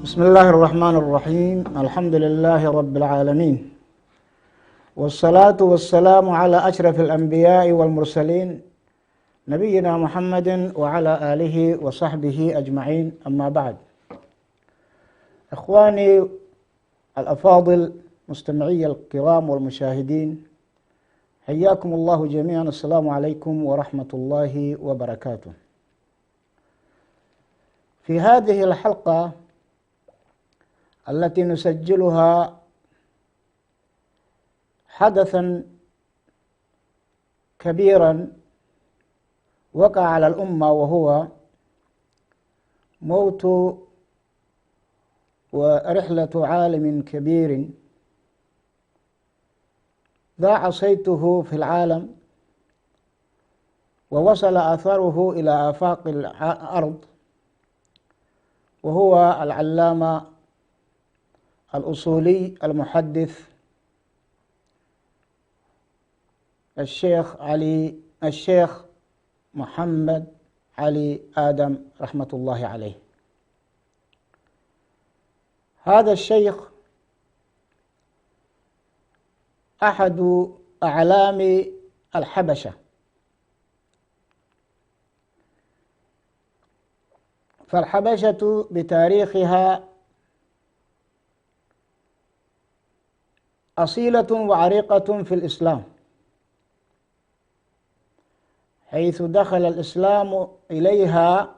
بسم الله الرحمن الرحيم. الحمد لله رب العالمين، والصلاة والسلام على أشرف الأنبياء والمرسلين نبينا محمد وعلى آله وصحبه أجمعين، أما بعد. إخواني الأفاضل مستمعي الكرام والمشاهدين، حياكم الله جميعا. السلام عليكم ورحمة الله وبركاته. في هذه الحلقة التي نسجلها حدثا كبيرا وقع على الأمة، وهو موت ورحلة عالم كبير ذاع صيته في العالم ووصل أثره إلى آفاق الأرض، وهو العلامة الأصولي المحدث الشيخ محمد علي آدم رحمة الله عليه. هذا الشيخ أحد أعلام الحبشة، فالحبشة بتاريخها أصيلة وعريقة في الإسلام، حيث دخل الإسلام إليها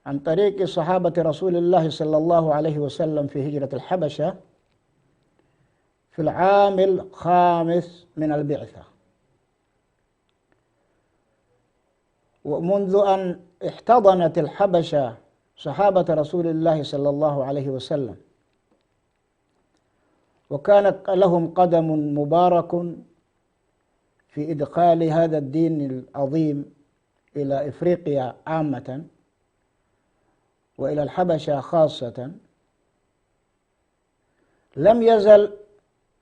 عن طريق صحابة رسول الله صلى الله عليه وسلم في هجرة الحبشة في العام الخامس من البعثة. ومنذ أن احتضنت الحبشة صحابة رسول الله صلى الله عليه وسلم، وكانت لهم قدم مبارك في إدخال هذا الدين العظيم إلى إفريقيا عامة وإلى الحبشة خاصة، لم يزل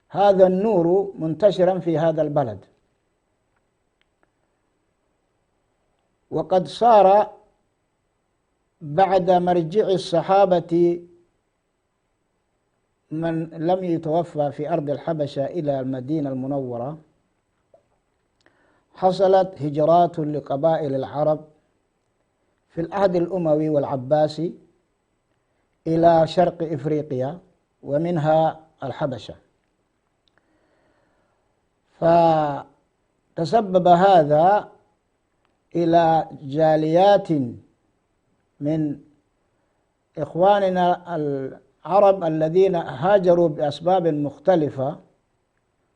هذا النور منتشرا في هذا البلد. وقد صار بعد مرجع الصحابة من لم يتوفى في أرض الحبشة إلى المدينة المنورة، حصلت هجرات لقبائل العرب في العهد الأموي والعباسي إلى شرق إفريقيا ومنها الحبشة، فتسبب هذا إلى جاليات من إخواننا العرب الذين هاجروا بأسباب مختلفة،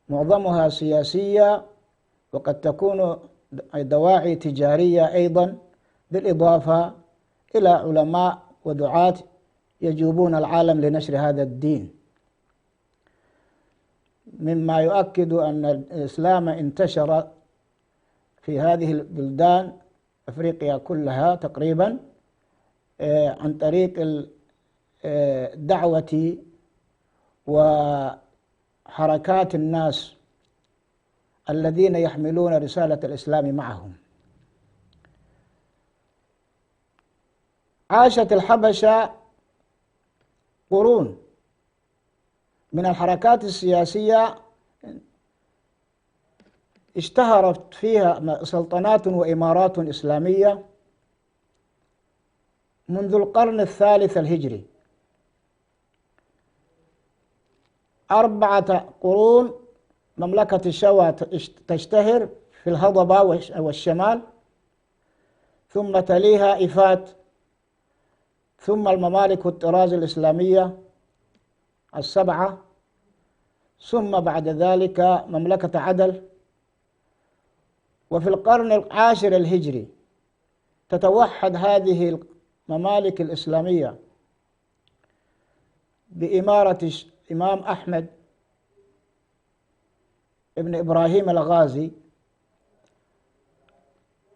معظمها سياسية وقد تكون دواعي تجارية أيضا، بالإضافة إلى علماء ودعاة يجوبون العالم لنشر هذا الدين، مما يؤكد أن الإسلام انتشر في هذه البلدان أفريقيا كلها تقريبا عن طريق الدعوة وحركات الناس الذين يحملون رسالة الإسلام معهم. عاشت الحبشة قرون من الحركات السياسية اشتهرت فيها سلطنات وإمارات إسلامية منذ القرن الثالث الهجري. 4 قرون مملكة الشوا تشتهر في الهضبة والشمال، ثم تليها إفات، ثم الممالك الطراز الإسلامية 7، ثم بعد ذلك مملكة عدل. وفي القرن العاشر الهجري تتوحد هذه الممالك الإسلامية بإمارة الإمام أحمد ابن إبراهيم الغازي،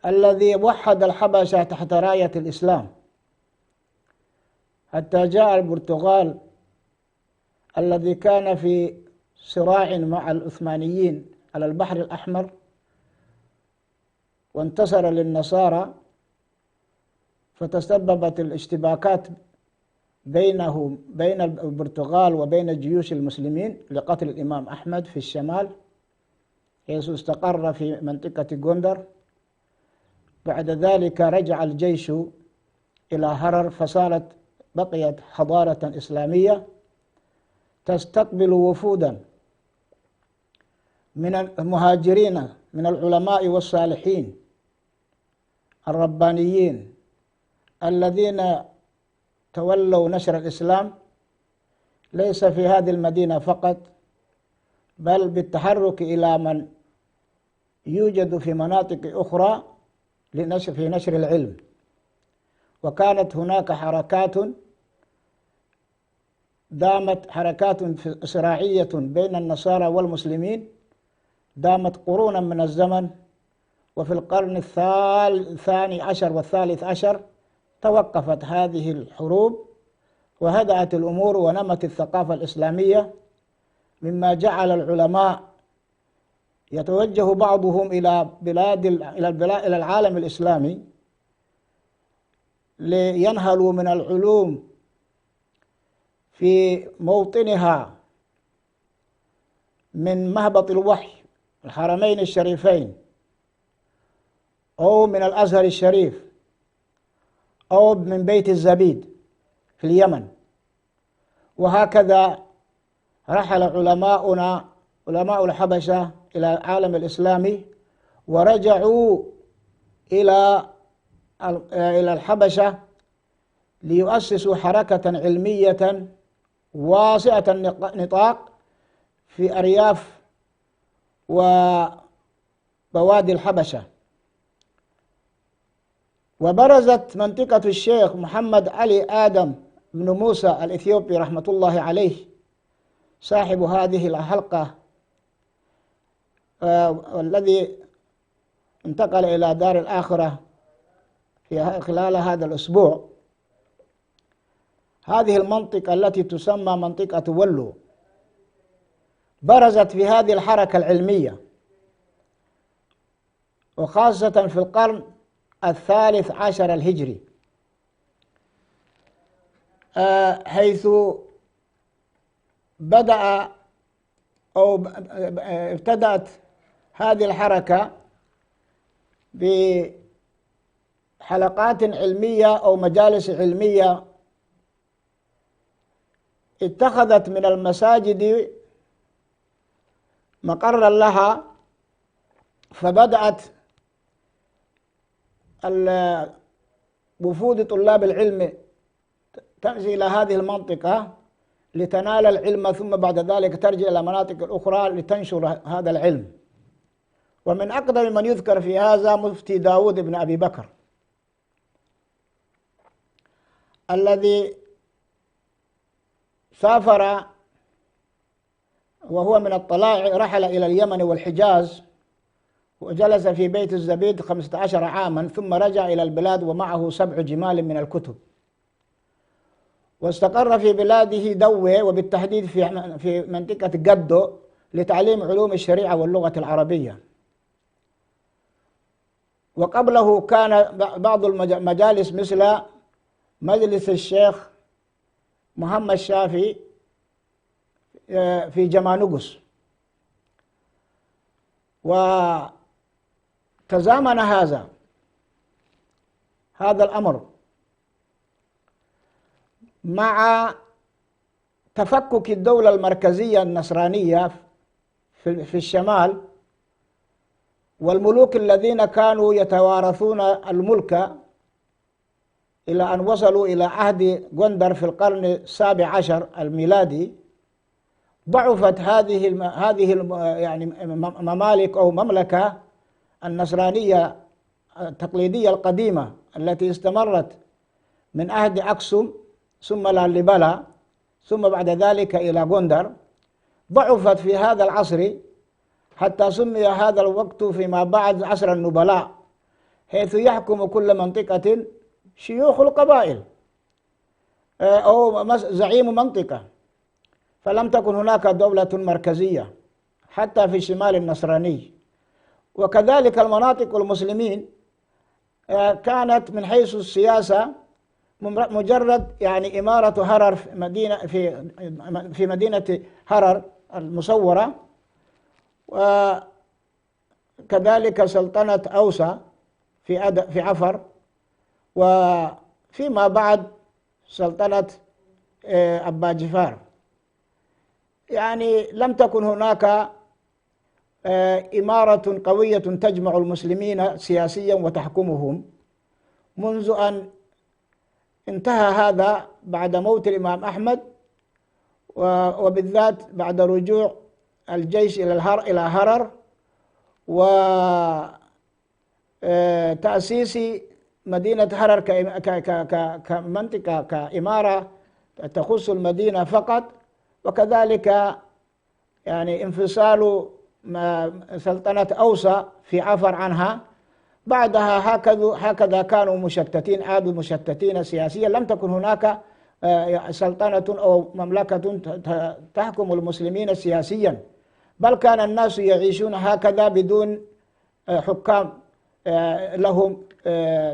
الذي وحد الحبشة تحت راية الإسلام، حتى جاء البرتغال الذي كان في صراع مع العثمانيين على البحر الأحمر وانتصر للنصارى، فتسببت الاشتباكات بين البرتغال وبين جيوش المسلمين لقتل الإمام أحمد في الشمال، حيث استقر في منطقة غوندر. بعد ذلك رجع الجيش إلى هرر، بقيت حضارة إسلامية تستقبل وفودا من المهاجرين من العلماء والصالحين الربانيين الذين تولوا نشر الإسلام، ليس في هذه المدينة فقط، بل بالتحرك إلى من يوجد في مناطق أخرى في نشر العلم. وكانت هناك حركات صراعية بين النصارى والمسلمين دامت قرونا من الزمن. وفي القرن الثاني عشر والثالث عشر توقفت هذه الحروب وهدأت الأمور ونمت الثقافة الإسلامية، مما جعل العلماء يتوجه بعضهم إلى العالم الإسلامي لينهلوا من العلوم في موطنها من مهبط الوحي الحرمين الشريفين، أو من الأزهر الشريف، أو من بيت الزبيد في اليمن. وهكذا رحل علماء الحبشة إلى العالم الإسلامي، ورجعوا إلى الحبشة ليؤسسوا حركة علمية واسعة النطاق في أرياف وبوادي الحبشة. وبرزت منطقة الشيخ محمد علي آدم بن موسى الإثيوبي رحمة الله عليه، صاحب هذه الحلقة والذي انتقل إلى دار الآخرة خلال هذا الأسبوع. هذه المنطقة التي تسمى منطقة ولو برزت في هذه الحركة العلمية، وخاصة في القرن الثالث عشر الهجري، حيث ابتدأت هذه الحركة بحلقات علمية أو مجالس علمية اتخذت من المساجد مقرا لها، فبدأت وفود طلاب العلم تأتي إلى هذه المنطقة لتنال العلم، ثم بعد ذلك ترجع إلى مناطق أخرى لتنشر هذا العلم. ومن أقدم من يذكر في هذا مفتي داود بن أبي بكر، الذي سافر وهو من الطلائع، رحل إلى اليمن والحجاز وجلس في بيت الزبيد 15 عاما، ثم رجع إلى البلاد ومعه 7 جمال من الكتب، واستقر في بلاده دوي، وبالتحديد في منطقة قدو، لتعليم علوم الشريعة واللغة العربية. وقبله كان بعض المجالس مثل مجلس الشيخ محمد شافي في جمانوغوس. وتزامن هذا الأمر مع تفكك الدولة المركزية النصرانية في الشمال، والملوك الذين كانوا يتوارثون الملك إلى أن وصلوا إلى عهد غوندر في القرن السابع عشر الميلادي. ضعفت هذه يعني ممالك أو مملكة النصرانية التقليدية القديمة التي استمرت من عهد أكسوم ثم لاليبالا ثم بعد ذلك إلى غوندر. ضعفت في هذا العصر حتى سمي هذا الوقت فيما بعد عصر النبلاء، حيث يحكم كل منطقة شيوخ القبائل أو زعيم منطقة، فلم تكن هناك دولة مركزية حتى في الشمال النصراني. وكذلك المناطق المسلمين كانت من حيث السياسة مجرد يعني إمارة هرر في مدينة هرر المصورة، وكذلك سلطنة أوسى في عفر، وفيما بعد سلطنة أبا جفار. يعني لم تكن هناك إمارة قوية تجمع المسلمين سياسيا وتحكمهم منذ أن انتهى هذا بعد موت الإمام أحمد، وبالذات بعد رجوع الجيش إلى هرر وتأسيس مدينة هرر كمنطقة كإمارة تخص المدينة فقط، وكذلك يعني انفصال سلطنة أوسى في عفر عنها. بعدها هكذا كانوا مشتتين، عادوا مشتتين سياسيا. لم تكن هناك سلطنة أو مملكة تحكم المسلمين سياسيا، بل كان الناس يعيشون هكذا بدون حكام لهم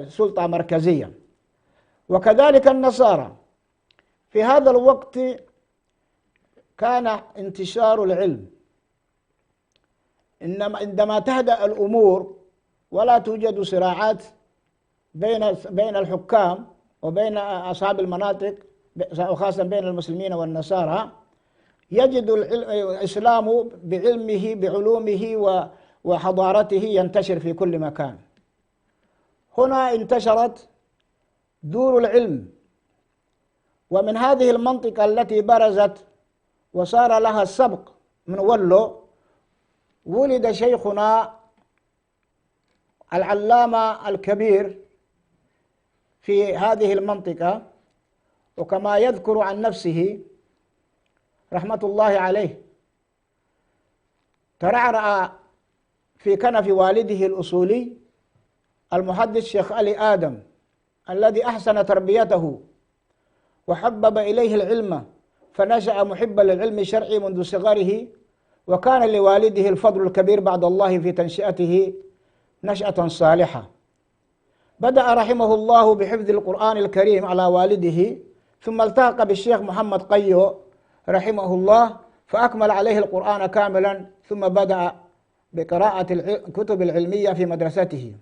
سلطة مركزية. وكذلك النصارى في هذا الوقت كان انتشار العلم، إنما عندما تهدأ الأمور ولا توجد صراعات بين الحكام وبين أصحاب المناطق، وخاصة بين المسلمين والنصارى، يجد الإسلام بعلومه وحضارته ينتشر في كل مكان. هنا انتشرت دور العلم، ومن هذه المنطقة التي برزت وصار لها السبق من ولو ولد شيخنا العلامة الكبير في هذه المنطقة، وكما يذكر عن نفسه رحمة الله عليه ترعرع في كنف والده الأصولي المحدث شيخ علي آدم، الذي أحسن تربيته وحبب إليه العلم، فنشأ محبا للعلم الشرعي منذ صغره، وكان لوالده الفضل الكبير بعد الله في تنشئته نشأة صالحة. بدأ رحمه الله بحفظ القرآن الكريم على والده، ثم التحق بالشيخ محمد قيو رحمه الله فأكمل عليه القرآن كاملا، ثم بدأ بقراءة الكتب العلمية في مدرسته،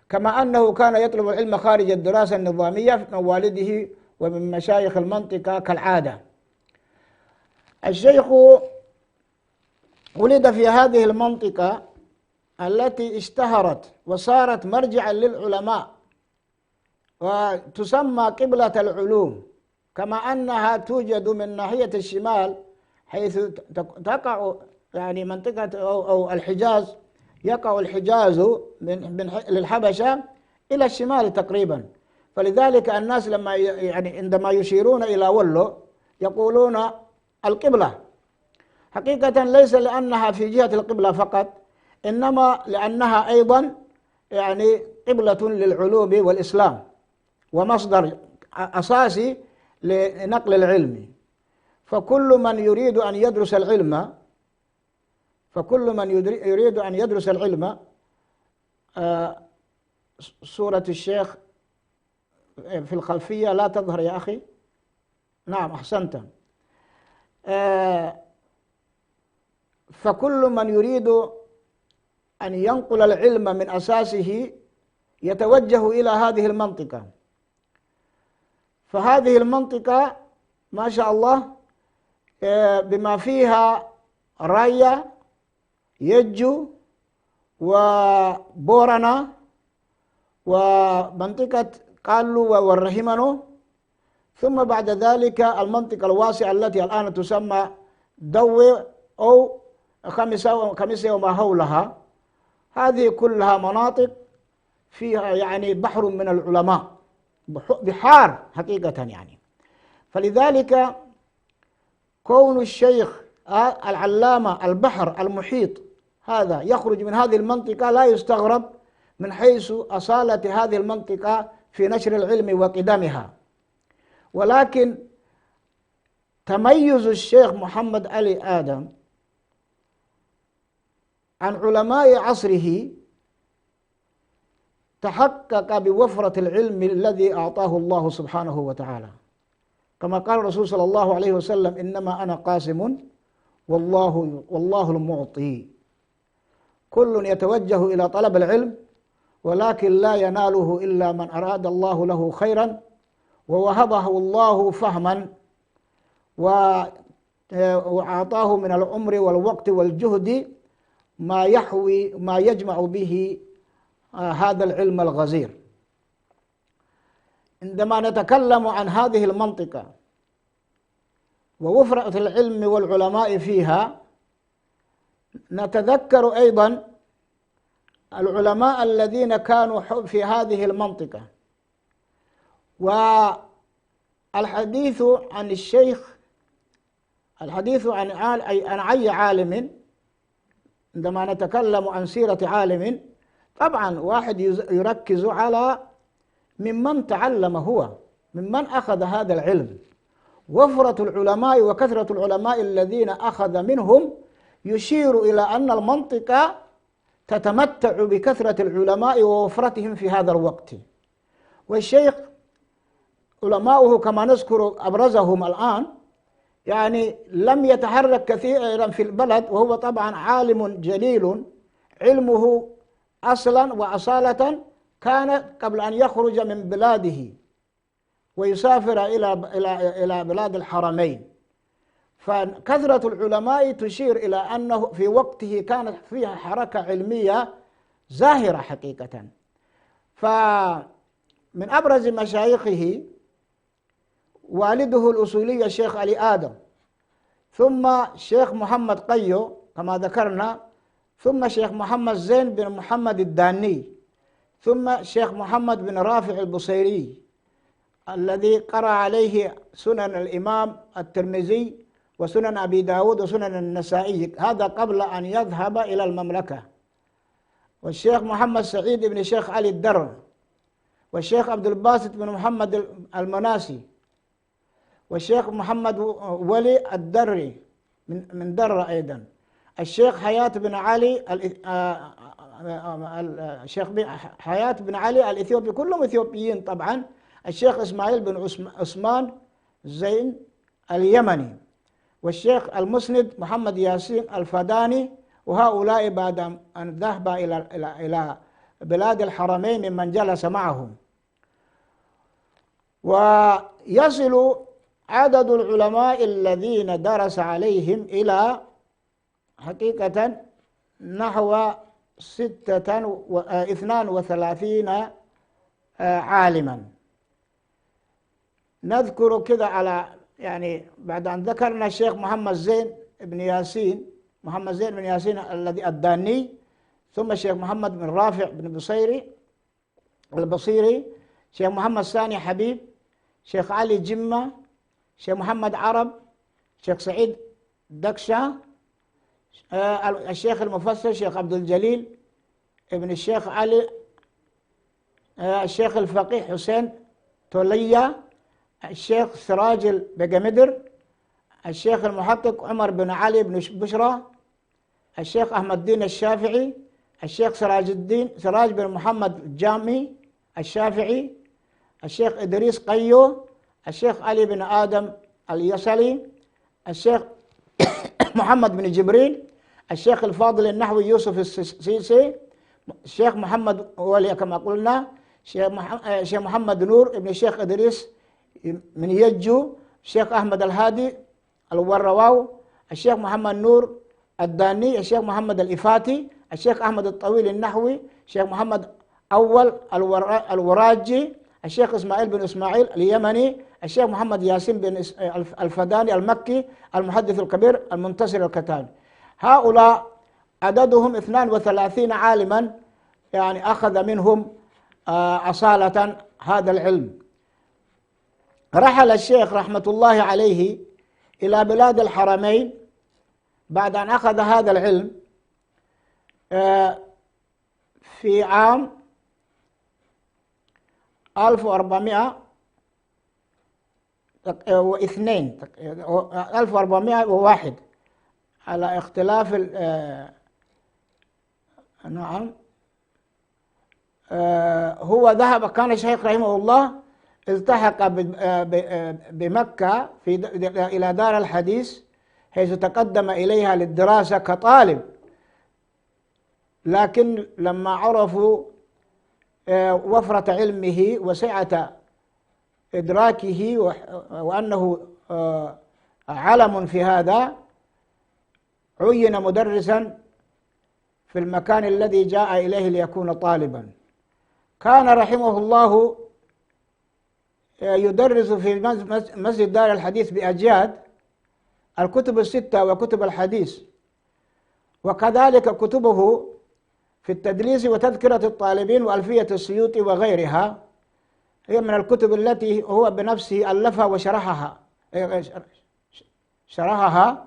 كما أنه كان يطلب العلم خارج الدراسة النظامية من والده ومن مشايخ المنطقة كالعادة. الشيخ ولد في هذه المنطقة التي اشتهرت وصارت مرجعا للعلماء وتسمى قبلة العلوم، كما أنها توجد من ناحية الشمال حيث تقع يعني منطقة أو الحجاز، يقع الحجاز للحبشة إلى الشمال تقريبا. فلذلك الناس لما يعني عندما يشيرون إلى ولو يقولون القبلة، حقيقة ليس لأنها في جهة القبلة فقط، إنما لأنها أيضا يعني قبلة للعلوم والإسلام ومصدر أساسي لنقل العلم. فكل من يريد أن يدرس العلم صورة الشيخ في الخلفية لا تظهر يا أخي. نعم أحسنت. فكل من يريد أن ينقل العلم من أساسه يتوجه إلى هذه المنطقة. فهذه المنطقة ما شاء الله بما فيها راية يجو وبورنا ومنطقة قالو والرهمنو، ثم بعد ذلك المنطقة الواسعة التي الآن تسمى دوي أو خمسة وما حولها. هذه كلها مناطق فيها يعني بحر من العلماء، بحار حقيقة يعني. فلذلك كون الشيخ العلامة البحر المحيط هذا يخرج من هذه المنطقة لا يستغرب من حيث أصالة هذه المنطقة في نشر العلم وقدمها. ولكن تميز الشيخ محمد علي آدم عن علماء عصره تحقق بوفرة العلم الذي أعطاه الله سبحانه وتعالى، كما قال الرسول صلى الله عليه وسلم: إنما أنا قاسم والله المعطي. كل يتوجه إلى طلب العلم، ولكن لا يناله إلا من أراد الله له خيرا ووهبه الله فهما وأعطاه من العمر والوقت والجهد ما يجمع به هذا العلم الغزير. عندما نتكلم عن هذه المنطقة ووفرة العلم والعلماء فيها، نتذكر أيضا العلماء الذين كانوا في هذه المنطقة. والحديث عن الشيخ، الحديث عن أي عالم، عندما نتكلم عن سيرة عالم طبعا واحد يركز على ممن تعلم هو، ممن أخذ هذا العلم. وفرة العلماء وكثرة العلماء الذين أخذ منهم يشير إلى أن المنطقة تتمتع بكثرة العلماء ووفرتهم في هذا الوقت. والشيخ علماؤه كما نذكر أبرزهم الآن، يعني لم يتحرك كثيرا في البلد، وهو طبعا عالم جليل، علمه أصلا وأصالة كان قبل أن يخرج من بلاده ويسافر إلى بلاد الحرمين. فكثرة العلماء تشير إلى أنه في وقته كانت فيها حركة علمية زاهرة حقيقة. فمن أبرز مشايخه والده الأصولي الشيخ علي آدم، ثم شيخ محمد قيو كما ذكرنا، ثم شيخ محمد زين بن محمد الداني، ثم شيخ محمد بن رافع البصيري الذي قرأ عليه سنن الإمام الترمذي وسنن أبي داود وسنن النسائي، هذا قبل أن يذهب إلى المملكة. والشيخ محمد سعيد بن شيخ علي الدر، والشيخ عبد الباسط بن محمد المناسي، والشيخ محمد ولي الدري من درة أيضا، الشيخ حياة بن علي الشيخ حياة بن علي الإثيوبي، كلهم إثيوبيين طبعا، الشيخ إسماعيل بن عثمان زين اليمني، والشيخ المسند محمد ياسين الفداني، وهؤلاء بعد أن ذهب إلى بلاد الحرمين ممن جلس معهم. ويصل عدد العلماء الذين درس عليهم إلى حقيقة نحو 32 عالما. نذكر كذا على يعني بعد أن ذكرنا الشيخ محمد زين بن ياسين الذي الداني، ثم الشيخ محمد بن رافع بن البصيري، شيخ محمد ثاني حبيب، شيخ علي جمة، شيخ محمد عرب، شيخ سعيد دكشة، الشيخ المفسر شيخ عبد الجليل ابن الشيخ علي، الشيخ الفقيه حسين تولية، الشيخ سراج البقمدر، الشيخ المحقق عمر بن علي بن بشرى، الشيخ أحمد الدين الشافعي، الشيخ سراج بن محمد الجامي الشافعي، الشيخ إدريس قيو، الشيخ علي بن آدم اليسلي، الشيخ محمد بن جبريل، الشيخ الفاضل النحوي يوسف السيسي، الشيخ محمد ولي كما قلنا، الشيخ محمد نور ابن الشيخ إدريس من يجو، الشيخ أحمد الهادي الورواو، الشيخ محمد نور الداني، الشيخ محمد الإفاتي، الشيخ أحمد الطويل النحوي، الشيخ محمد أول الوراجي، الشيخ إسماعيل بن إسماعيل اليمني، الشيخ محمد ياسين بن الفداني المكي المحدث الكبير المنتصر الكتاني. هؤلاء عددهم 32 عالما، يعني أخذ منهم أصالة هذا العلم. رحل الشيخ رحمة الله عليه إلى بلاد الحرمين بعد أن أخذ هذا العلم في عام 1401 على اختلاف نعم هو ذهب، كان الشيخ رحمه الله التحق بمكة إلى دار الحديث، حيث تقدم إليها للدراسة كطالب، لكن لما عرفوا وفرة علمه وسعة إدراكه وأنه علم في هذا، عين مدرسا في المكان الذي جاء إليه ليكون طالبا. كان رحمه الله يدرس في مسجد دار الحديث بأجياد الكتب الستة وكتب الحديث، وكذلك كتبه في التدريس وتذكرة الطالبين وألفية السيوطي وغيرها، هي من الكتب التي هو بنفسه ألفها شرحها.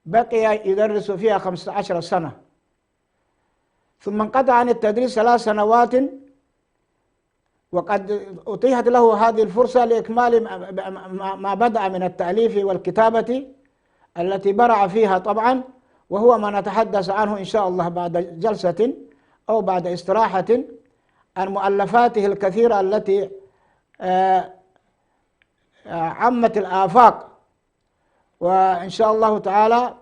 بقي يدرس فيها 15 سنة، ثم انقطع عن التدريس 3 سنوات، وقد أتيحت له هذه الفرصة لإكمال ما بدأ من التأليف والكتابة التي برع فيها طبعا، وهو ما نتحدث عنه إن شاء الله بعد جلسة أو بعد استراحة، عن مؤلفاته الكثيرة التي عمت الآفاق. وإن شاء الله تعالى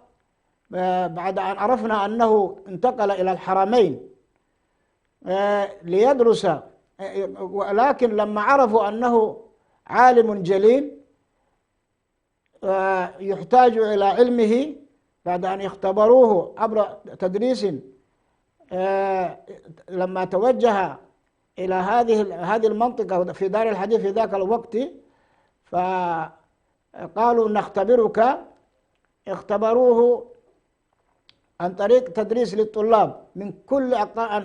بعد أن عرفنا أنه انتقل إلى الحرمين ليدرس، ولكن لما عرفوا أنه عالم جليل يحتاج إلى علمه، بعد أن اختبروه عبر تدريس، لما توجه إلى هذه المنطقة في دار الحديث في ذاك الوقت، فقالوا نختبرك. اختبروه عن طريق تدريس للطلاب من كل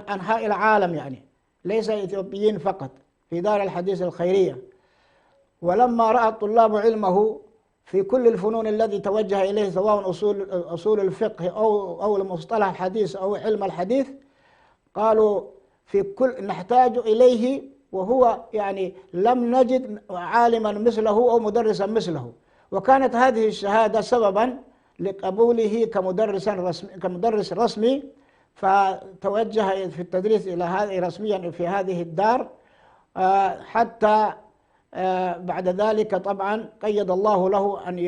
أنحاء العالم، يعني ليس إثيوبيين فقط، في دار الحديث الخيرية. ولما رأى الطلاب علمه في كل الفنون الذي توجه إليه، سواء أصول الفقه أو المصطلح الحديث أو علم الحديث، قالوا في كل نحتاج إليه، وهو يعني لم نجد عالما مثله أو مدرسا مثله. وكانت هذه الشهادة سببا لقبوله كمدرس رسمي، فتوجه في التدريس إلى هذه رسميا في هذه الدار، حتى بعد ذلك طبعا قيد الله له أن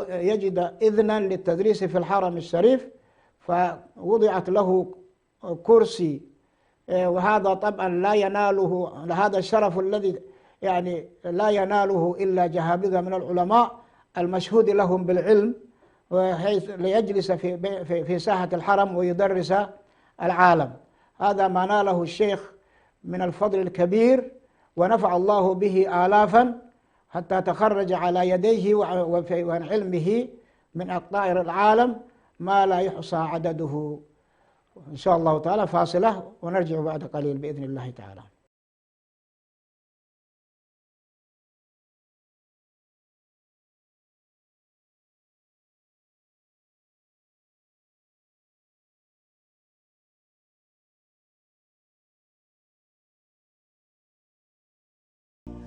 يجد إذنا للتدريس في الحرم الشريف، فوضعت له كرسي، وهذا طبعا لا يناله، هذا الشرف الذي يعني لا يناله إلا جهابذة من العلماء المشهود لهم بالعلم، وحيث ليجلس في ساحة الحرم ويدرس العالم. هذا ما ناله الشيخ من الفضل الكبير، ونفع الله به آلافا، حتى تخرج على يديه وعن علمه من أقطار العالم ما لا يحصى عدده. إن شاء الله تعالى فاصلة ونرجع بعد قليل بإذن الله تعالى.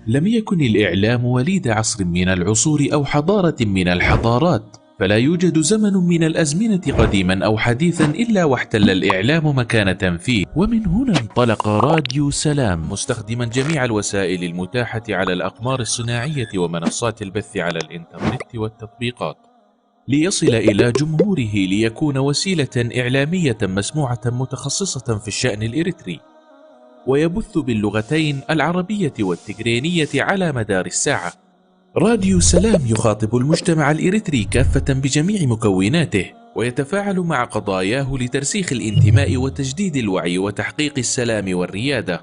لم يكن الإعلام وليد عصر من العصور أو حضارة من الحضارات، فلا يوجد زمن من الأزمنة قديما أو حديثا إلا واحتل الإعلام مكانة فيه. ومن هنا انطلق راديو سلام، مستخدما جميع الوسائل المتاحة على الأقمار الصناعية ومنصات البث على الإنترنت والتطبيقات، ليصل إلى جمهوره، ليكون وسيلة إعلامية مسموعة متخصصة في الشأن الإريتري، ويبث باللغتين العربية والتجرينية على مدار الساعة. راديو سلام يخاطب المجتمع الإريتري كافة بجميع مكوناته، ويتفاعل مع قضاياه لترسيخ الانتماء وتجديد الوعي وتحقيق السلام والريادة،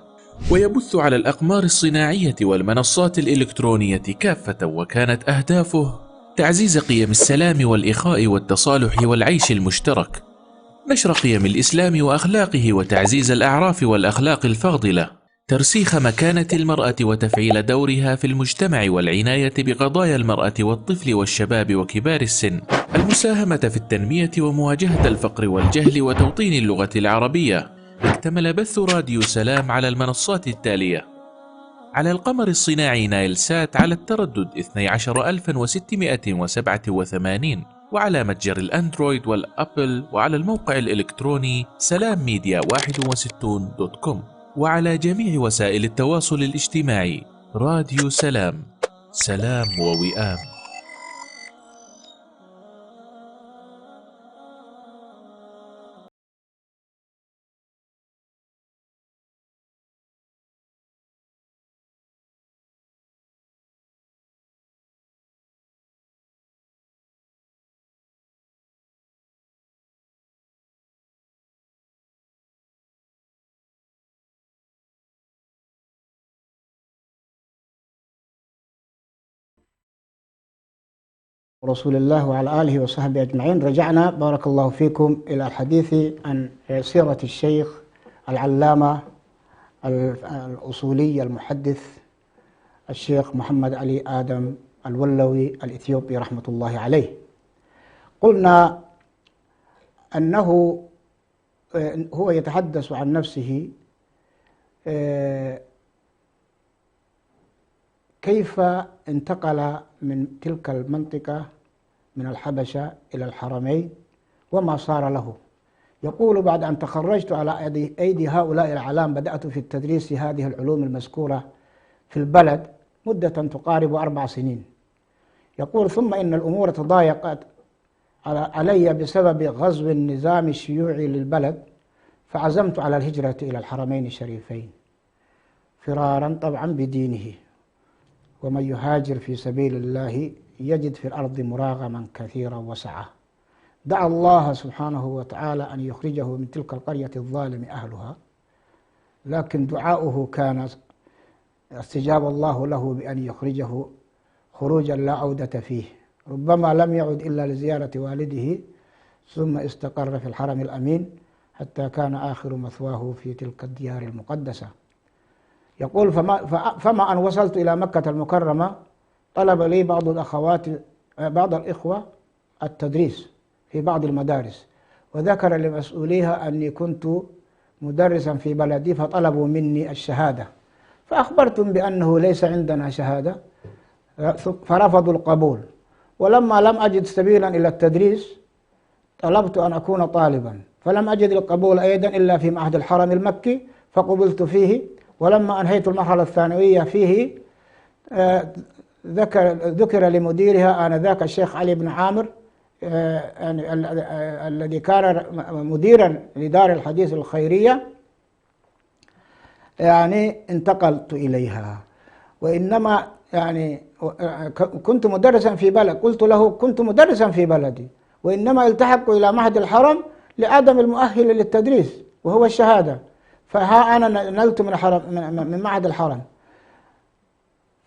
ويبث على الأقمار الصناعية والمنصات الإلكترونية كافة، وكانت أهدافه تعزيز قيم السلام والإخاء والتصالح والعيش المشترك، نشر قيم الإسلام وأخلاقه وتعزيز الأعراف والأخلاق الفاضلة، ترسيخ مكانة المرأة وتفعيل دورها في المجتمع والعناية بقضايا المرأة والطفل والشباب وكبار السن، المساهمة في التنمية ومواجهة الفقر والجهل وتوطين اللغة العربية. اكتمل بث راديو سلام على المنصات التالية: على القمر الصناعي نايل سات على التردد 12687، وعلى متجر الأندرويد والأبل، وعلى الموقع الإلكتروني سلامميديا61.com، وعلى جميع وسائل التواصل الاجتماعي راديو سلام. سلام ووئام. رسول الله وعلى آله وصحبه أجمعين. رجعنا بارك الله فيكم إلى الحديث عن سيرة الشيخ العلامة الأصولي المحدث الشيخ محمد علي آدم الولوي الإثيوبي رحمة الله عليه. قلنا أنه هو يتحدث عن نفسه كيف انتقل من تلك المنطقة من الحبشة إلى الحرمين وما صار له. يقول: بعد أن تخرجت على أيدي هؤلاء الأعلام بدأت في التدريس هذه العلوم المذكورة في البلد مدة تقارب 4 سنين. يقول: ثم إن الأمور تضايقت علي بسبب غزو النظام الشيوعي للبلد، فعزمت على الهجرة إلى الحرمين الشريفين فرارا طبعا بدينه. ومن يهاجر في سبيل الله يجد في الأرض مراغما كثيرا وسعة. دعا الله سبحانه وتعالى أن يخرجه من تلك القرية الظالم أهلها، لكن دعاؤه كان استجاب الله له بأن يخرجه خروجا لا عودة فيه. ربما لم يعد إلا لزيارة والده، ثم استقر في الحرم الأمين حتى كان آخر مثواه في تلك الديار المقدسة. يقول: فما أن وصلت إلى مكة المكرمة طلب لي بعض الإخوة التدريس في بعض المدارس، وذكر لمسؤوليها أني كنت مدرسا في بلدي، فطلبوا مني الشهادة، فأخبرتم بأنه ليس عندنا شهادة فرفضوا القبول. ولما لم أجد سبيلا إلى التدريس طلبت أن أكون طالبا، فلم أجد القبول أيضا إلا في معهد الحرم المكي فقبلت فيه. ولما أنهيت المرحلة الثانوية فيه ذكر لمديرها آنذاك الشيخ علي بن عامر يعني الذي كان مديرا لدار الحديث الخيرية، يعني انتقلت إليها. وإنما يعني كنت مدرسا في بلد، قلت له كنت مدرسا في بلدي، وإنما التحق إلى معهد الحرم لعدم المؤهل للتدريس وهو الشهادة، فها أنا نلت من معهد الحرم.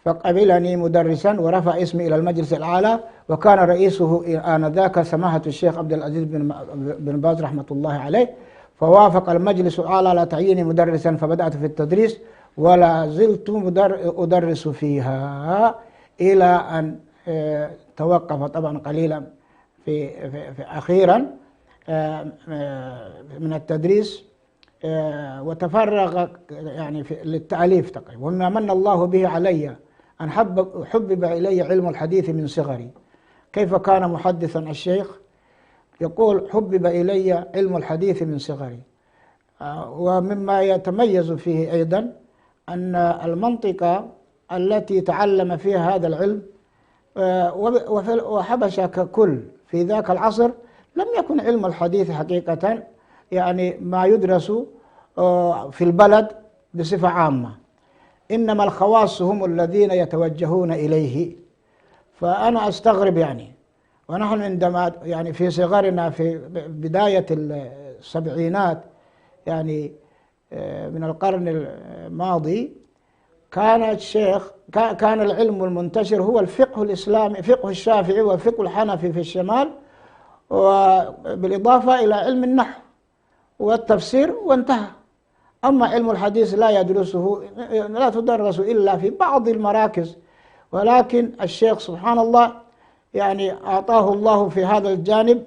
فقبلني مدرسا ورفع اسمي إلى المجلس الأعلى، وكان رئيسه آنذاك سماحة الشيخ عبد العزيز بن باز رحمة الله عليه. فوافق المجلس الأعلى على تعييني مدرسا، فبدأت في التدريس ولا زلت أدرس فيها إلى أن توقف طبعا قليلا في أخيرا من التدريس، وتفرغ يعني للتأليف تقريبا. ومما من الله به علي أن حبب إلي علم الحديث من صغري. كيف كان محدثا الشيخ؟ يقول: حبب إلي علم الحديث من صغري. ومما يتميز فيه أيضا أن المنطقة التي تعلم فيها هذا العلم وحبشة ككل في ذاك العصر لم يكن علم الحديث حقيقة يعني ما يدرس في البلد بصفة عامة، إنما الخواص هم الذين يتوجهون إليه. فأنا أستغرب يعني، ونحن عندما يعني في صغرنا في بداية السبعينات يعني من القرن الماضي، كان العلم المنتشر هو الفقه الإسلامي، فقه الشافعي وفقه الحنفي في الشمال، وبالإضافة إلى علم النحو والتفسير، وانتهى. أما علم الحديث لا تدرس إلا في بعض المراكز. ولكن الشيخ سبحان الله يعني أعطاه الله في هذا الجانب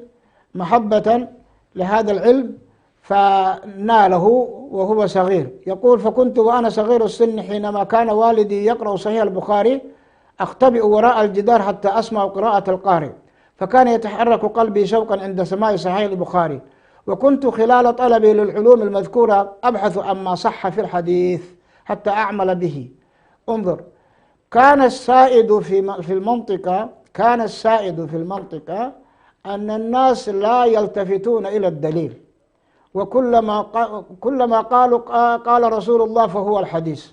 محبة لهذا العلم فناله وهو صغير. يقول: فكنت وأنا صغير السن حينما كان والدي يقرأ صحيح البخاري أختبئ وراء الجدار حتى أسمع قراءة القارئ، فكان يتحرك قلبي شوقا عند سماع صحيح البخاري، وكنت خلال طلبي للعلوم المذكورة أبحث عما صح في الحديث حتى أعمل به. انظر، كان السائد في المنطقة أن الناس لا يلتفتون إلى الدليل، كلما قال رسول الله فهو الحديث.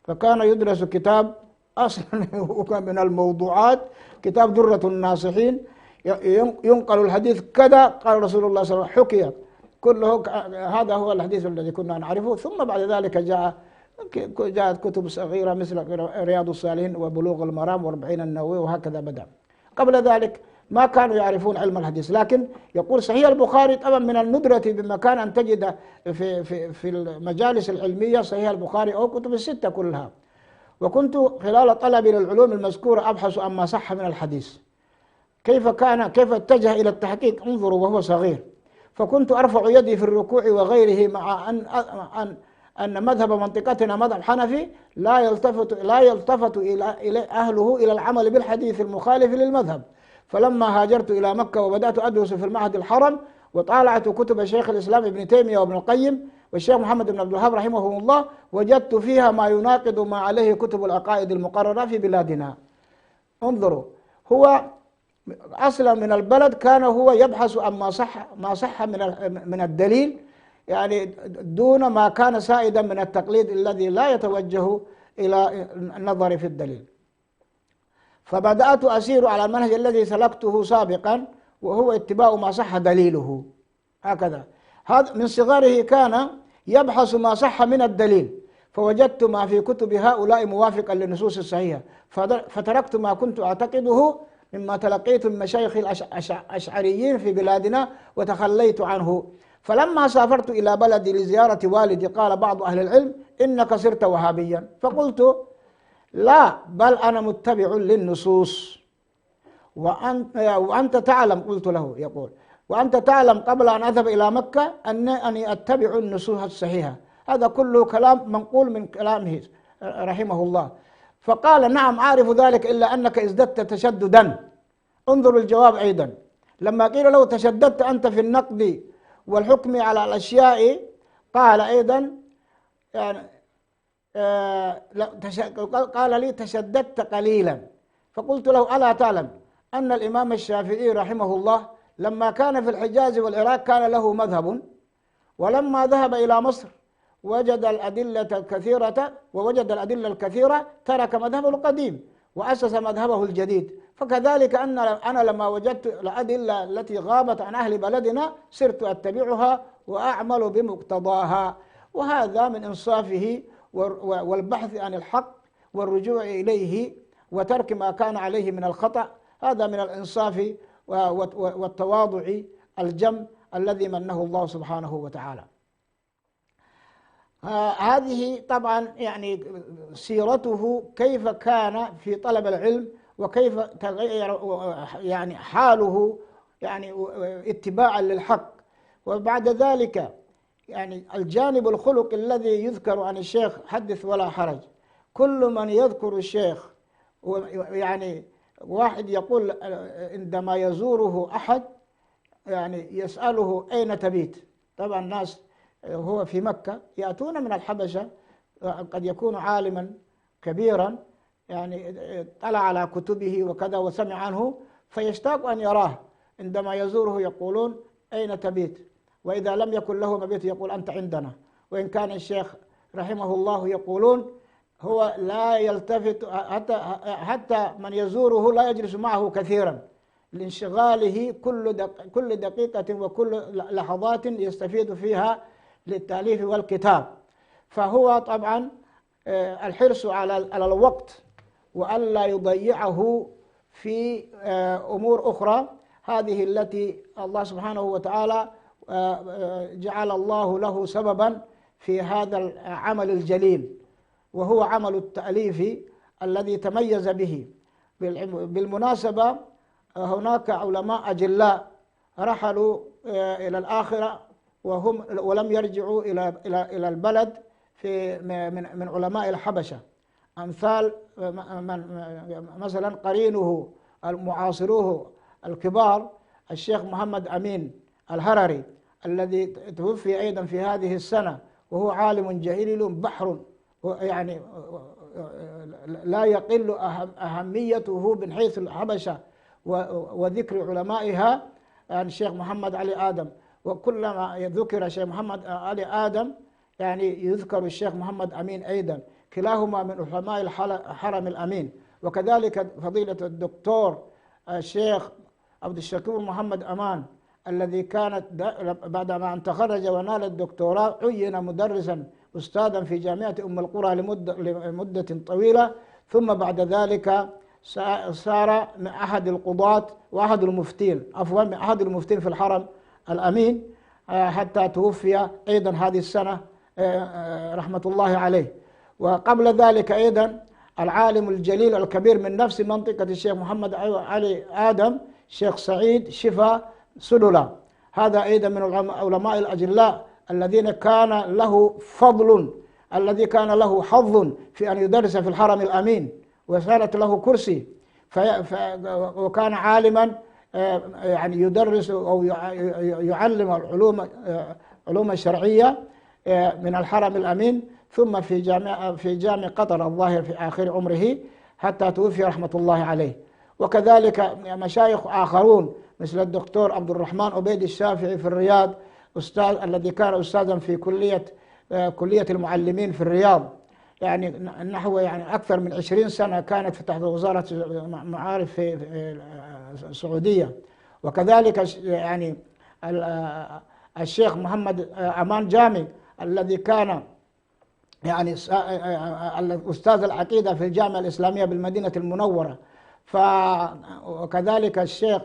فكان يدرس كتاب أصلا هو من الموضوعات، كتاب درة الناصحين، ينقل الحديث كذا قال رسول الله صلى الله عليه وسلم، حكي كله هذا هو الحديث الذي كنا نعرفه. ثم بعد ذلك جاءت كتب صغيرة مثل رياض الصالحين وبلوغ المرام والأربعين النووي، وهكذا بدأ. قبل ذلك ما كانوا يعرفون علم الحديث، لكن يقول صحيح البخاري طبعا من الندرة بمكان أن تجد في المجالس العلمية صحيح البخاري أو كتب الستة كلها. وكنت خلال طلبي للعلوم المذكورة أبحث عما صح من الحديث. كيف اتجه إلى التحقيق؟ انظروا وهو صغير. فكنت أرفع يدي في الركوع وغيره، مع أن مذهب منطقتنا مذهب حنفي لا يلتفت إلى أهله إلى العمل بالحديث المخالف للمذهب. فلما هاجرت إلى مكة وبدأت أدرس في المعهد الحرم، وطالعت كتب شيخ الإسلام ابن تيمية وابن القيم والشيخ محمد بن عبد الوهاب رحمهم الله، وجدت فيها ما يناقض ما عليه كتب العقائد المقررة في بلادنا. انظروا، هو أصلا من البلد كان هو يبحث عن ما صح من الدليل، يعني دون ما كان سائدا من التقليد الذي لا يتوجه إلى النظر في الدليل. فبدأت أسير على المنهج الذي سلكته سابقا، وهو اتباع ما صح دليله. هكذا هذا من صغره كان يبحث ما صح من الدليل، فوجدت ما في كتب هؤلاء موافقا للنصوص الصحيحة، فتركت ما كنت أعتقده مما تلقيت من مشايخ الأشعريين في بلادنا وتخليت عنه. فلما سافرت إلى بلدي لزيارة والدي قال بعض أهل العلم إنك صرت وهابيا، فقلت لا، بل أنا متبع للنصوص، وأنت تعلم، قلت له، يقول وأنت تعلم قبل أن أذهب إلى مكة أني أتبع النصوص الصحيحة. هذا كله كلام منقول من كلامه رحمه الله. فقال نعم أعرف ذلك، إلا أنك ازددت تشددا. انظروا الجواب أيضا، لما قيل له تشددت أنت في النقد والحكم على الأشياء، قال أيضا يعني قال لي تشددت قليلا. فقلت له ألا تعلم أن الإمام الشافعي رحمه الله لما كان في الحجاز والعراق كان له مذهب، ولما ذهب إلى مصر وجد الأدلة الكثيرة ترك مذهبه القديم وأسس مذهبه الجديد. فكذلك أنا لما وجدت الأدلة التي غابت عن أهل بلدنا صرت أتبعها وأعمل بمقتضاها. وهذا من إنصافه والبحث عن الحق والرجوع إليه وترك ما كان عليه من الخطأ. هذا من الإنصاف والتواضع الجم الذي منه الله سبحانه وتعالى. هذه طبعا يعني سيرته، كيف كان في طلب العلم وكيف تغير يعني حاله، يعني اتباعا للحق. وبعد ذلك يعني الجانب الخلق الذي يذكر عن الشيخ حدث ولا حرج. كل من يذكر الشيخ، يعني واحد يقول عندما يزوره أحد يعني يسأله أين تبيت. طبعا الناس هو في مكة يأتون من الحبشة، قد يكون عالما كبيرا يعني طلع على كتبه وكذا وسمع عنه فيشتاق أن يراه. عندما يزوره يقولون أين تبيت، وإذا لم يكن له مبيت يقول أنت عندنا. وإن كان الشيخ رحمه الله يقولون هو لا يلتفت، حتى من يزوره لا يجلس معه كثيرا لانشغاله كل دقيقة وكل لحظات يستفيد فيها للتأليف والكتاب. فهو طبعا الحرص على الوقت وألا يضيعه في أمور أخرى، هذه التي الله سبحانه وتعالى جعل الله له سببا في هذا العمل الجليل، وهو عمل التأليف الذي تميز به. بالمناسبة هناك علماء أجلاء رحلوا إلى الآخرة ولم يرجعوا إلى البلد من علماء الحبشة، أمثال مثلا قرينه معاصروه الكبار الشيخ محمد أمين الهرري الذي توفي أيضا في هذه السنة، وهو عالم جليل بحر، يعني لا يقل أهميته من حيث الحبشة وذكر علمائها، يعني الشيخ محمد علي آدم. وكلما ذكر الشيخ محمد علي آدم يعني يذكر الشيخ محمد أمين أيضا، كلاهما من علماء الحرم الأمين. وكذلك فضيلة الدكتور الشيخ عبد الشكور محمد أمان الذي كانت بعدما أن تخرج ونال الدكتوراه عين مدرسا أستاذا في جامعة أم القرى لمدة طويلة، ثم بعد ذلك صار من أحد القضاة وأحد المفتين، عفوا من أحد المفتين في الحرم الأمين، حتى توفي أيضا هذه السنة رحمة الله عليه. وقبل ذلك أيضا العالم الجليل الكبير من نفس منطقة الشيخ محمد علي آدم، الشيخ سعيد شفا سلولة، هذا أيضا من العلماء الأجلاء الذين كان له فضل، الذي كان له حظ في أن يدرس في الحرم الأمين وصارت له كرسي، وكان عالما يعني يدرس أو يعلم العلوم الشرعية من الحرم الأمين، ثم في جامع قطر الظاهر في آخر عمره حتى توفي رحمة الله عليه. وكذلك مشايخ آخرون مثل الدكتور عبد الرحمن عبيد الشافعي في الرياض، أستاذ الذي كان أستاذا في كلية المعلمين في الرياض، يعني نحو يعني أكثر من 20 سنة كانت تحت وزارة المعارف في السعودية. وكذلك يعني الشيخ محمد أمان جامي الذي كان يعني أستاذ العقيدة في الجامعة الإسلامية بالمدينة المنورة. وكذلك الشيخ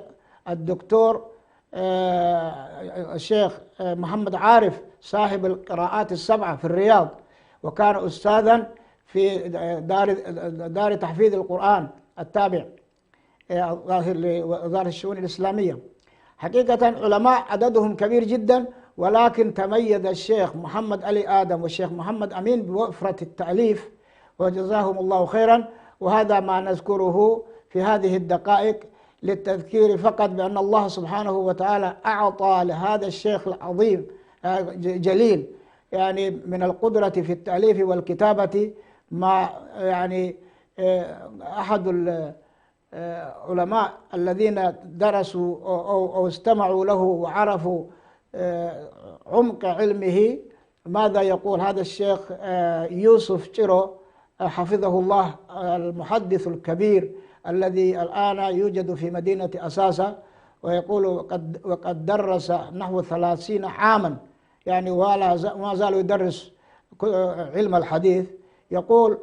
الدكتور الشيخ محمد عارف صاحب القراءات السبعة في الرياض، وكان أستاذا في دار تحفيظ القرآن التابع لوزارة الشؤون الإسلامية. حقيقة علماء عددهم كبير جدا، ولكن تميز الشيخ محمد علي آدم والشيخ محمد أمين بوفرة التأليف وجزاهم الله خيرا. وهذا ما نذكره في هذه الدقائق للتذكير فقط بأن الله سبحانه وتعالى أعطى لهذا الشيخ العظيم جليل يعني من القدرة في التأليف والكتابة ما يعني أحد العلماء الذين درسوا أو استمعوا له وعرفوا عمق علمه ماذا يقول هذا الشيخ يوسف جيرو حفظه الله، المحدث الكبير الذي الآن يوجد في مدينة أساسا، ويقول وقد درس نحو 30 عاما يعني وما زال يدرس علم الحديث. يقول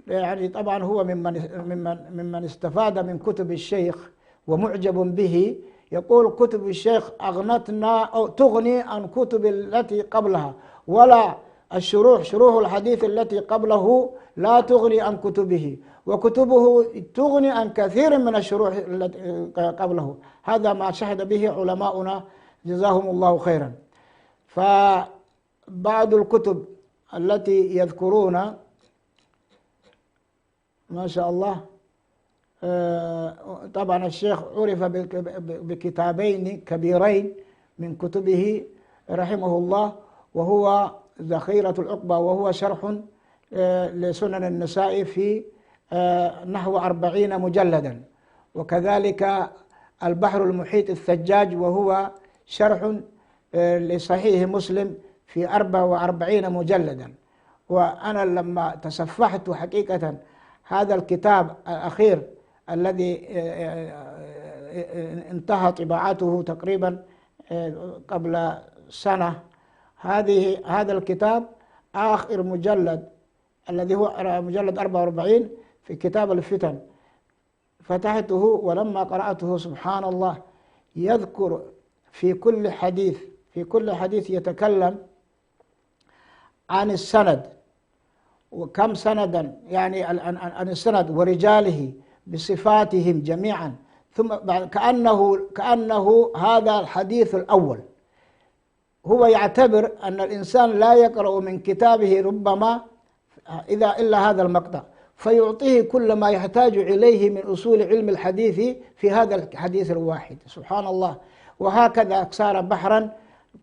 يعني طبعا هو ممن استفاد من كتب الشيخ ومعجب به. يقول كتب الشيخ أغنتنا أو تغني عن كتب التي قبلها، ولا شروح الحديث التي قبله لا تغني عن كتبه، وكتبه تغني عن كثير من الشروح التي قبله. هذا ما شهد به علماؤنا جزاهم الله خيرا. فبعض الكتب التي يذكرون ما شاء الله، طبعا الشيخ عرف بكتابين كبيرين من كتبه رحمه الله، وهو ذخيرة العقبة، وهو شرح لسنن النساء في نحو 40 مجلدا، وكذلك البحر المحيط الثجاج وهو شرح لصحيح مسلم في 44 مجلدا. وأنا لما تصفحت حقيقة هذا الكتاب الأخير الذي انتهى طباعته تقريبا قبل سنة، هذا الكتاب آخر مجلد الذي هو مجلد 44 في كتاب الفتن، فتحته ولما قرأته سبحان الله يذكر في كل حديث يتكلم عن السند وكم سندا، يعني عن السند ورجاله بصفاتهم جميعا، ثم كأنه هذا الحديث الأول. هو يعتبر أن الإنسان لا يقرأ من كتابه ربما إلا هذا المقطع، فيعطيه كل ما يحتاج إليه من أصول علم الحديث في هذا الحديث الواحد. سبحان الله. وهكذا صار بحرا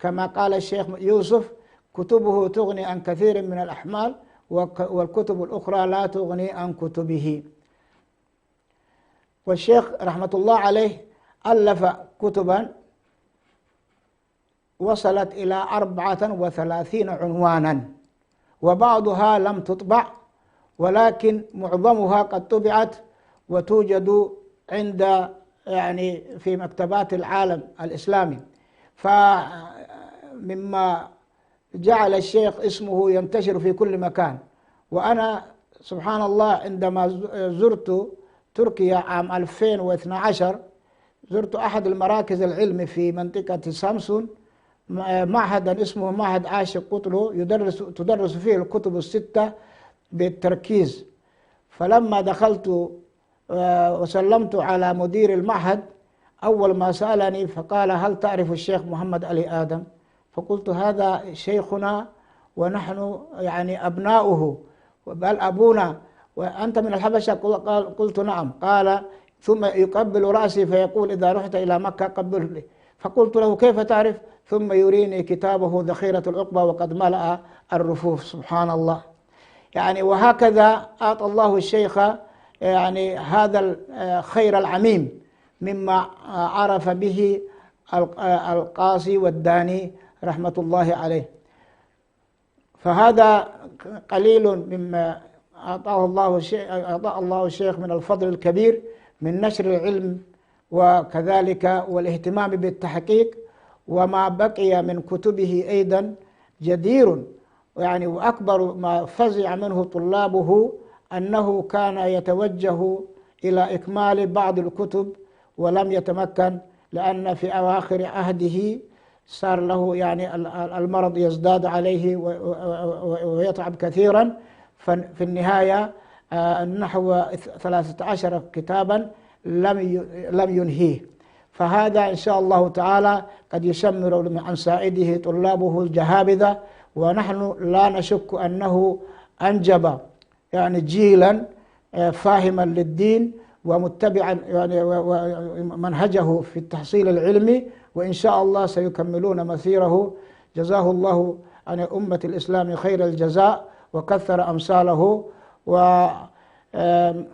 كما قال الشيخ يوسف: كتبه تغني عن كثير من الأحمال والكتب الأخرى لا تغني عن كتبه. والشيخ رحمة الله عليه ألف كتبا وصلت إلى 34 عنوانا، وبعضها لم تطبع، ولكن معظمها قد طبعت وتوجد عند في مكتبات العالم الإسلامي. فمما جعل الشيخ اسمه ينتشر في كل مكان. وأنا سبحان الله عندما زرت تركيا عام 2012 زرت أحد المراكز العلم في منطقة سامسون، معهدا اسمه معهد عاشق قطلو، تدرس فيه الكتب الستة بالتركيز. فلما دخلت وسلمت على مدير المعهد، أول ما سألني فقال: هل تعرف الشيخ محمد علي آدم؟ فقلت: هذا شيخنا ونحن أبناؤه، بل أبونا، وأنت من الحبشة؟ قلت: نعم. قال: ثم يقبل رأسي فيقول: إذا رحت إلى مكة قبله لي. فقلت له: كيف تعرف؟ ثم يريني كتابه ذخيرة العقبة وقد ملأ الرفوف. سبحان الله. وهكذا أعطى الله الشيخ هذا الخير العميم مما عرف به القاصي والداني رحمة الله عليه. فهذا قليل مما أعطاه الله الشيخ من الفضل الكبير من نشر العلم وكذلك والاهتمام بالتحقيق. وما بقي من كتبه أيضا جدير، وأكبر ما فزع منه طلابه أنه كان يتوجه إلى إكمال بعض الكتب ولم يتمكن، لأن في أواخر عهده صار له المرض يزداد عليه ويتعب كثيرا. في النهاية نحو 13 كتابا لم ينهيه. فهذا إن شاء الله تعالى قد يشمر عن سائده طلابه الجهابذة، ونحن لا نشك أنه أنجب جيلا فاهما للدين ومتبعا منهجه في التحصيل العلمي، وإن شاء الله سيكملون مسيره. جزاه الله عن أمة الإسلام خير الجزاء وكثر أمثاله.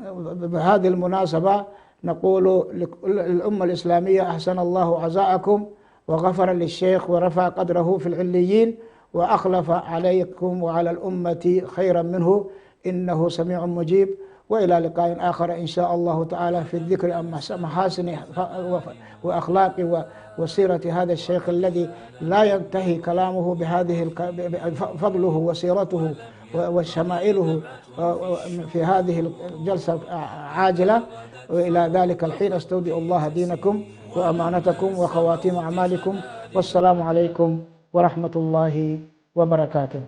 وبهذه المناسبة نقول للأمة الإسلامية: أحسن الله عزاءكم وغفر للشيخ ورفع قدره في العليين وأخلف عليكم وعلى الأمة خيرا منه، إنه سميع مجيب. وإلى لقاء آخر إن شاء الله تعالى في الذكر عن محاسن وأخلاق وسيرة هذا الشيخ الذي لا ينتهي كلامه بهذه فضله وسيرته وشمائله في هذه الجلسة عاجلة. وإلى ذلك الحين أستودع الله دينكم وأمانتكم وخواتيم أعمالكم، والسلام عليكم ورحمة الله وبركاته.